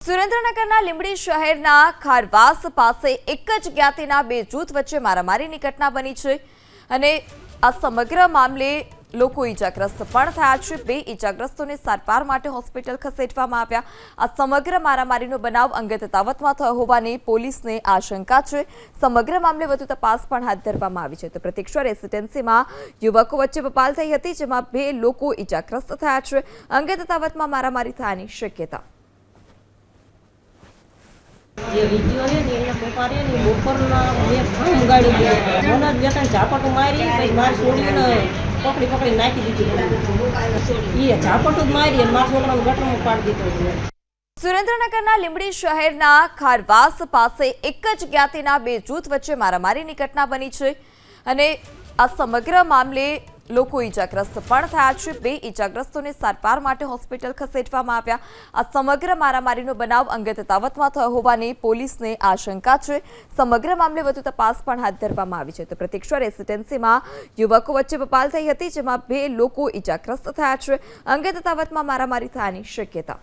સુરેન્દ્રનગરના લીંબડી શહેરના ખારવાસ પાસે એક જ જ્ઞાતિના બે જૂથ વચ્ચે મારામારીની ઘટના બની છે અને આ સમગ્ર મામલે લોકો ઈજાગ્રસ્ત પણ થયા છે। બે ઈજાગ્રસ્તોને સારવાર માટે હોસ્પિટલ ખસેડવામાં આવ્યા। આ સમગ્ર મારામારીનો બનાવ અંગે તફાવતમાં થયો હોવાની પોલીસને આશંકા છે। સમગ્ર મામલે વધુ તપાસ પણ હાથ ધરવામાં આવી છે। તો પ્રતીક્ષા રેસિડેન્સીમાં યુવકો વચ્ચે બબાલ થઈ હતી, જેમાં બે લોકો ઈજાગ્રસ્ત થયા છે। અંગે તફાવતમાં મારામારી થવાની શક્યતા। ये वीडियो है ने એને પોપારે ને બપોરના બે ફામ ગાડી ગયો મને બે ત્રણ ઝાપટો મારી પછી માર છોડીને પકડી નાખી દીધી। એ ઝાપટો જ મારી અને માર છોકરાને ગટરમાં પાડી દીધો। સુરેન્દ્રનગરના લીંબડી શહેરના ખારવાસ પાસે એક જ જ્ઞાતિના બે જૂથ વચ્ચે મારામારીની ઘટના બની છે અને આ સમગ્ર મામલે લોકો ઈજાગ્રસ્ત પણ થયા છે। બે ઈજાગ્રસ્તોને સારવાર માટે હોસ્પિટલ ખસેડવામાં આવ્યા। આ સમગ્ર મારામારીનો બનાવ અંગે તફાવતમાં થયો હોવાની પોલીસને આશંકા છે। સમગ્ર મામલે વધુ તપાસ પણ હાથ ધરવામાં આવી છે। તો પ્રતીક્ષા રેસિડેન્સીમાં યુવકો વચ્ચે બબાલ થઈ હતી, જેમાં બે લોકો ઈજાગ્રસ્ત થયા છે। અંગે તફાવતમાં મારામારી થવાની શક્યતા।